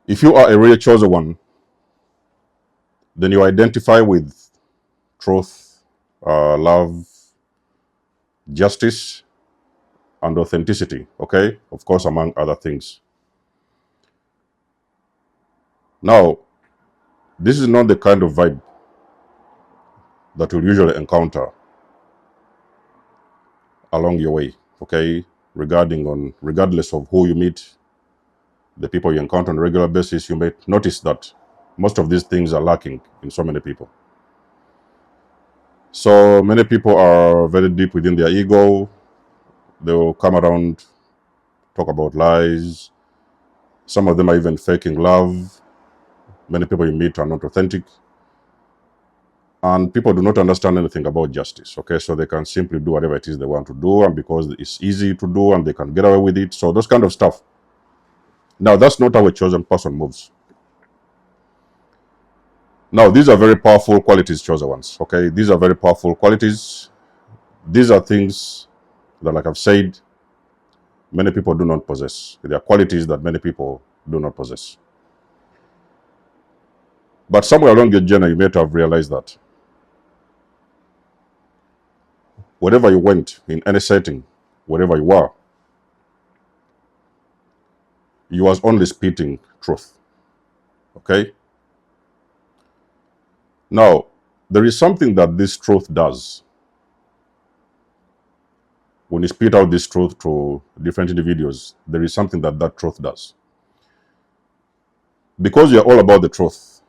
If you are a real chosen one, then you identify with truth, love, justice, and authenticity, okay? Of course, among other things. Now, this is not the kind of vibe that you'll usually encounter along your way, okay? Regardless of who you meet, the people you encounter on a regular basis, you may notice that most of these things are lacking in so many people. So many people are very deep within their ego. They will come around, talk about lies. Some of them are even faking love. Many people you meet are not authentic. And people do not understand anything about justice, okay? So they can simply do whatever it is they want to do, and because it's easy to do and they can get away with it. So those kind of stuff. Now, that's not how a chosen person moves. Now, these are very powerful qualities, chosen ones, okay? These are very powerful qualities. These are things that, like I've said, many people do not possess. They are qualities that many people do not possess. But somewhere along your journey, you may have realized that wherever you went, in any setting, wherever you were, you was only speaking truth, okay? Now, there is something that this truth does. When you spit out this truth to different individuals, there is something that that truth does. Because you're all about the truth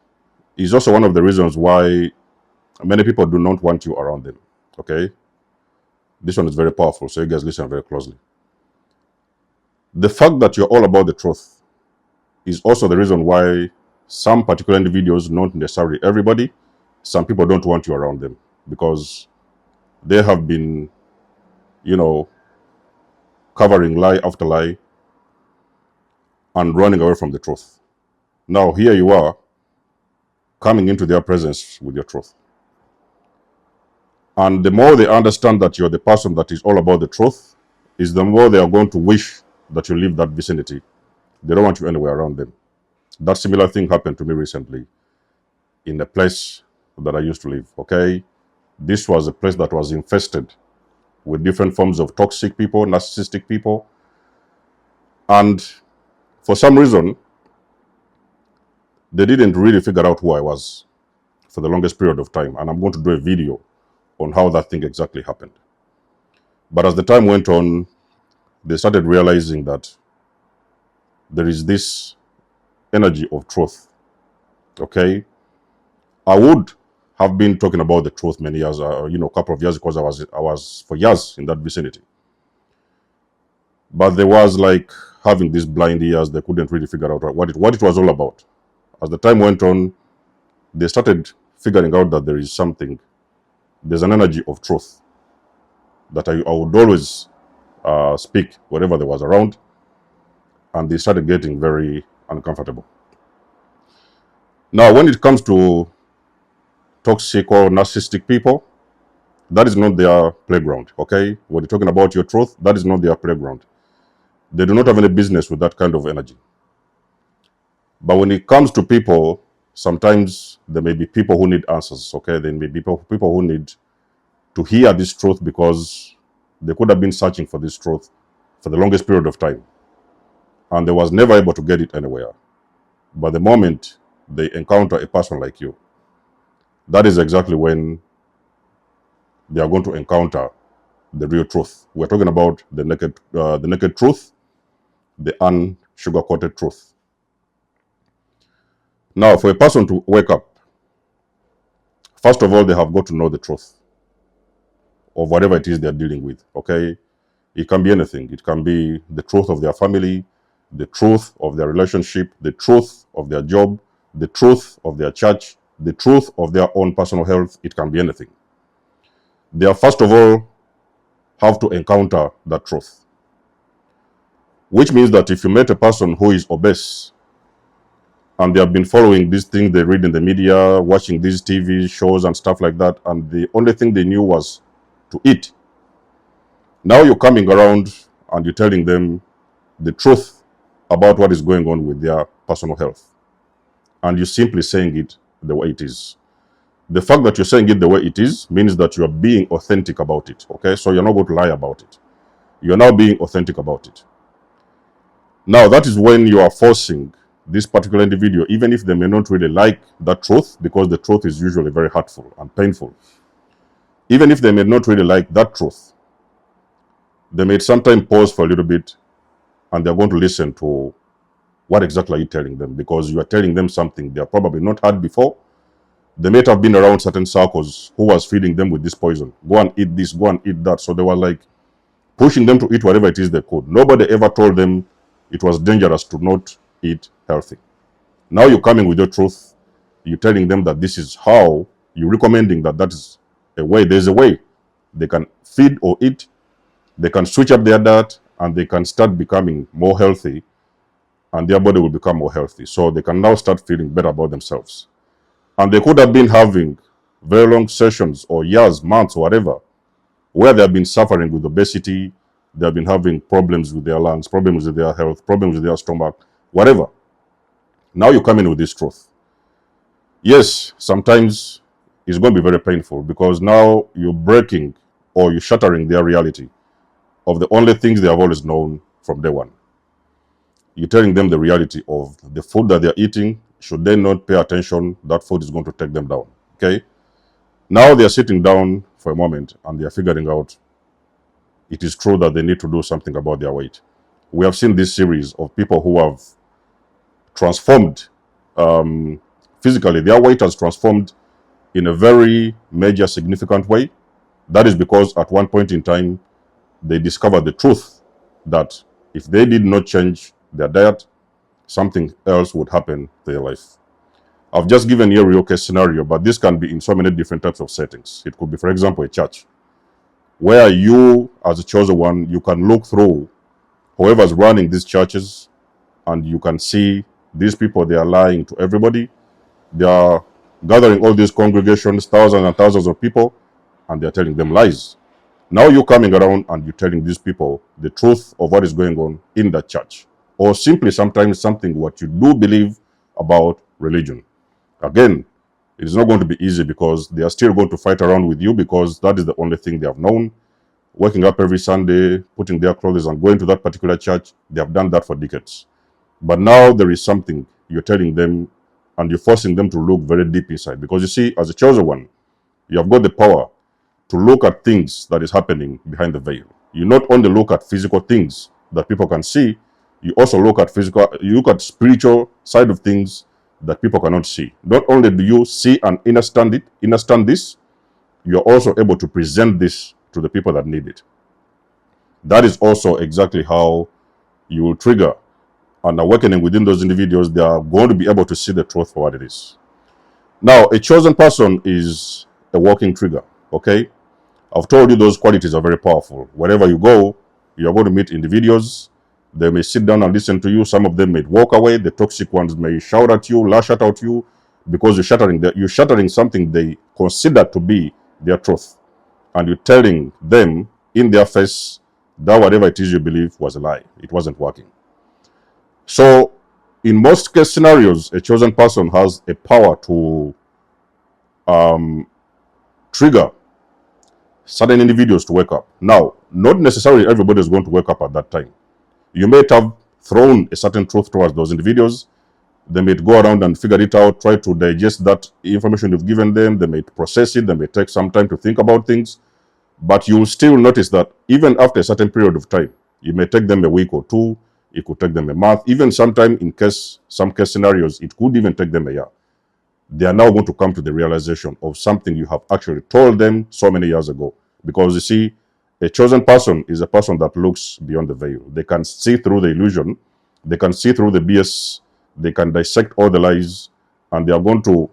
is also one of the reasons why many people do not want you around them, okay? This one is very powerful, so you guys listen very closely. The fact that you're all about the truth is also the reason why some particular individuals, not necessarily everybody, some people don't want you around them because they have been, covering lie after lie and running away from the truth. Now, here you are coming into their presence with your truth. And the more they understand that you're the person that is all about the truth, is the more they are going to wish that you leave that vicinity. They don't want you anywhere around them. That similar thing happened to me recently in a place that I used to live, okay? This was a place that was infested with different forms of toxic people, narcissistic people. And for some reason, they didn't really figure out who I was for the longest period of time. And I'm going to do a video on how that thing exactly happened. But as the time went on, they started realizing that there is this energy of truth, okay? I would have been talking about the truth many years, a couple of years, because I was for years in that vicinity. But there was like having these blind ears. They couldn't really figure out what it was all about. As the time went on, they started figuring out that there's an energy of truth that I would always speak wherever there was around, and they started getting very uncomfortable. Now, when it comes to toxic or narcissistic people, that is not their playground, okay? When you're talking about your truth, that is not their playground. They do not have any business with that kind of energy. But when it comes to people, sometimes there may be people who need answers, okay? There may be people who need to hear this truth because they could have been searching for this truth for the longest period of time. And they was never able to get it anywhere. But the moment they encounter a person like you, that is exactly when they are going to encounter the real truth. We're talking about the naked truth, the unsugar-coated truth. Now, for a person to wake up, first of all, they have got to know the truth of whatever it is they're dealing with, okay? It can be anything. It can be the truth of their family, the truth of their relationship, the truth of their job, the truth of their church, the truth of their own personal health. It can be anything. They are first of all have to encounter that truth. Which means that if you met a person who is obese and they have been following these things they read in the media, watching these TV shows and stuff like that, and the only thing they knew was to eat, now you're coming around and you're telling them the truth about what is going on with their personal health. and you're simply saying it the way it is. The fact that you're saying it the way it is means that you are being authentic about it, okay? So you're not going to lie about it. You're now being authentic about it. Now, that is when you are forcing this particular individual, even if they may not really like that truth, because the truth is usually very hurtful and painful. Even if they may not really like that truth, they may sometimes pause for a little bit and they're going to listen to what exactly are you telling them, because you are telling them something they have probably not heard before. They may have been around certain circles who was feeding them with this poison. Go and eat this, go and eat that. So they were like pushing them to eat whatever it is they could. Nobody ever told them it was dangerous to not eat healthy. Now you're coming with your truth. You're telling them that this is how, you're recommending that that is a way. There's a way they can feed or eat. They can switch up their diet and they can start becoming more healthy, and their body will become more healthy. So they can now start feeling better about themselves. And they could have been having very long sessions or years, months, or whatever, where they have been suffering with obesity, they have been having problems with their lungs, problems with their health, problems with their stomach, whatever. Now you come in with this truth. Yes, sometimes it's going to be very painful, because now you're breaking or you're shattering their reality of the only things they have always known from day one. You're telling them the reality of the food that they're eating. Should they not pay attention, that food is going to take them down. Okay? Now they're sitting down for a moment and they're figuring out it is true that they need to do something about their weight. We have seen this series of people who have transformed physically. Their weight has transformed in a very major, significant way. That is because at one point in time, they discovered the truth that if they did not change their diet, something else would happen to their life. I've just given you a real case scenario, but this can be in so many different types of settings. It could be, for example, a church, where you, as a chosen one, you can look through whoever's running these churches, and you can see these people, they are lying to everybody. They are gathering all these congregations, thousands and thousands of people, and they're telling them lies. Now you're coming around and you're telling these people the truth of what is going on in that church, or simply sometimes something what you do believe about religion. Again, it is not going to be easy, because they are still going to fight around with you, because that is the only thing they have known. Waking up every Sunday, putting their clothes and going to that particular church, they have done that for decades. But now there is something you're telling them, and you're forcing them to look very deep inside. Because you see, as a chosen one, you have got the power to look at things that is happening behind the veil. You not only look at physical things that people can see, you also look at spiritual side of things that people cannot see. Not only do you see and understand this, you're also able to present this to the people that need it. That is also exactly how you will trigger an awakening within those individuals. They are going to be able to see the truth for what it is. Now, a chosen person is a walking trigger, okay? I've told you those qualities are very powerful. Wherever you go, you're going to meet individuals. They may sit down and listen to you. Some of them may walk away. The toxic ones may shout at you, lash out at you, because you're shattering something they consider to be their truth. And you're telling them in their face that whatever it is you believe was a lie. It wasn't working. So in most case scenarios, a chosen person has a power to trigger certain individuals to wake up. Now, not necessarily everybody is going to wake up at that time. You may have thrown a certain truth towards those individuals. They may go around and figure it out, try to digest that information you've given them. They may process it. They may take some time to think about things. But you'll still notice that even after a certain period of time, it may take them a week or two. It could take them a month. Even sometime some case scenarios, it could even take them a year. They are now going to come to the realization of something you have actually told them so many years ago. Because you see, a chosen person is a person that looks beyond the veil. They can see through the illusion. They can see through the BS. They can dissect all the lies. And they are going to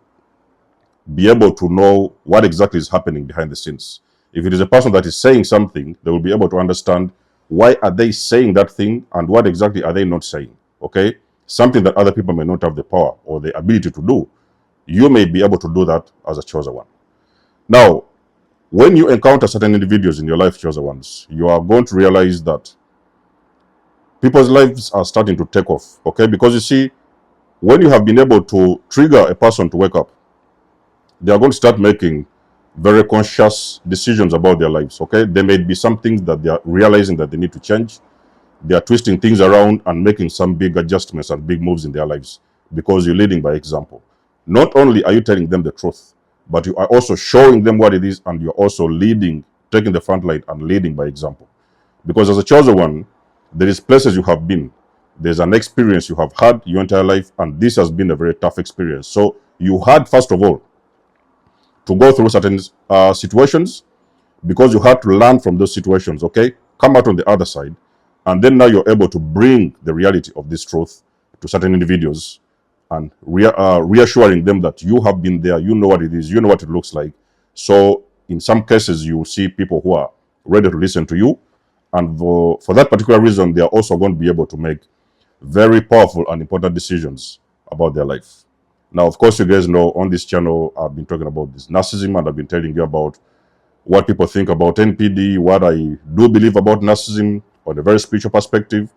be able to know what exactly is happening behind the scenes. If it is a person that is saying something, they will be able to understand why are they saying that thing and what exactly are they not saying. Okay? Something that other people may not have the power or the ability to do. You may be able to do that as a chosen one. Now, when you encounter certain individuals in your life, chosen ones, you are going to realize that people's lives are starting to take off, okay? Because you see, when you have been able to trigger a person to wake up, they are going to start making very conscious decisions about their lives, okay? There may be some things that they are realizing that they need to change. They are twisting things around and making some big adjustments and big moves in their lives because you're leading by example. Not only are you telling them the truth, but you are also showing them what it is, and you're also leading, taking the front line and leading by example. Because as a chosen one, there is places you have been. There's an experience you have had your entire life, and this has been a very tough experience. So you had, first of all, to go through certain situations, because you had to learn from those situations, okay? Come out on the other side, and then now you're able to bring the reality of this truth to certain individuals and reassuring them that you have been there, you know what it is, you know what it looks like. So in some cases, you see people who are ready to listen to you, and for that particular reason, they are also going to be able to make very powerful and important decisions about their life. Now, of course, you guys know on this channel, I've been talking about this narcissism, and I've been telling you about what people think about NPD, what I do believe about narcissism on a very spiritual perspective.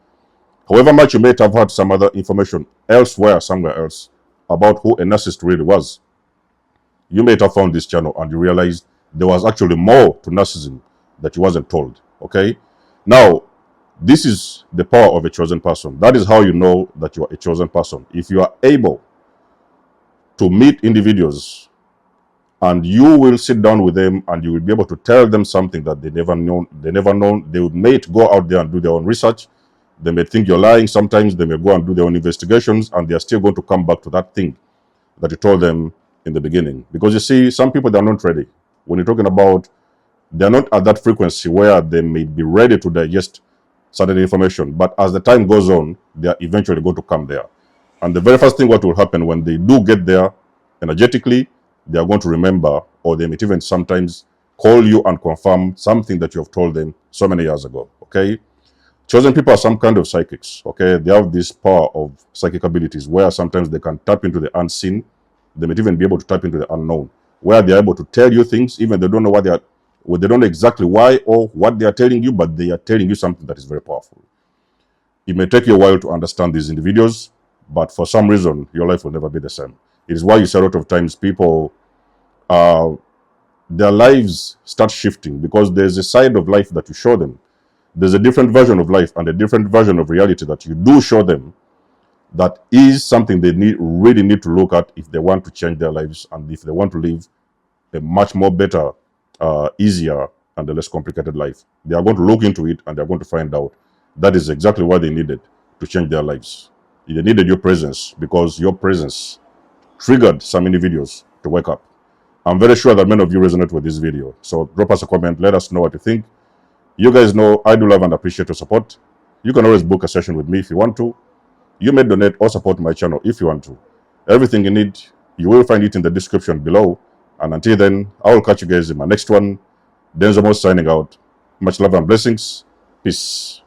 However much you may have had some other information elsewhere, somewhere else, about who a narcissist really was, you may have found this channel and you realized there was actually more to narcissism that you wasn't told, okay? Now, this is the power of a chosen person. That is how you know that you are a chosen person. If you are able to meet individuals and you will sit down with them and you will be able to tell them something that they never known. They may go out there and do their own research. They may think you're lying. Sometimes they may go and do their own investigations, and they're still going to come back to that thing that you told them in the beginning. Because you see, some people, they're not ready. When you're talking about, they're not at that frequency where they may be ready to digest certain information. But as the time goes on, they are eventually going to come there. And the very first thing what will happen when they do get there energetically, they are going to remember, or they may even sometimes call you and confirm something that you have told them so many years ago, okay? Chosen people are some kind of psychics, okay? They have this power of psychic abilities where sometimes they can tap into the unseen. They may even be able to tap into the unknown, where they're able to tell you things, even they don't know what they are, well, they don't know exactly why or what they are telling you, but they are telling you something that is very powerful. It may take you a while to understand these individuals, but for some reason, your life will never be the same. It is why you see a lot of times people, their lives start shifting because there's a side of life that you show them. There's a different version of life and a different version of reality that you do show them that is something they really need to look at if they want to change their lives and if they want to live a much more better, easier, and a less complicated life. They are going to look into it and they're going to find out that is exactly what they needed to change their lives. They needed your presence because your presence triggered some individuals to wake up. I'm very sure that many of you resonate with this video. So drop us a comment, let us know what you think. You guys know I do love and appreciate your support. You can always book a session with me if you want to. You may donate or support my channel if you want to. Everything you need, you will find it in the description below. And until then, I will catch you guys in my next one. Denzo Mo signing out. Much love and blessings. Peace.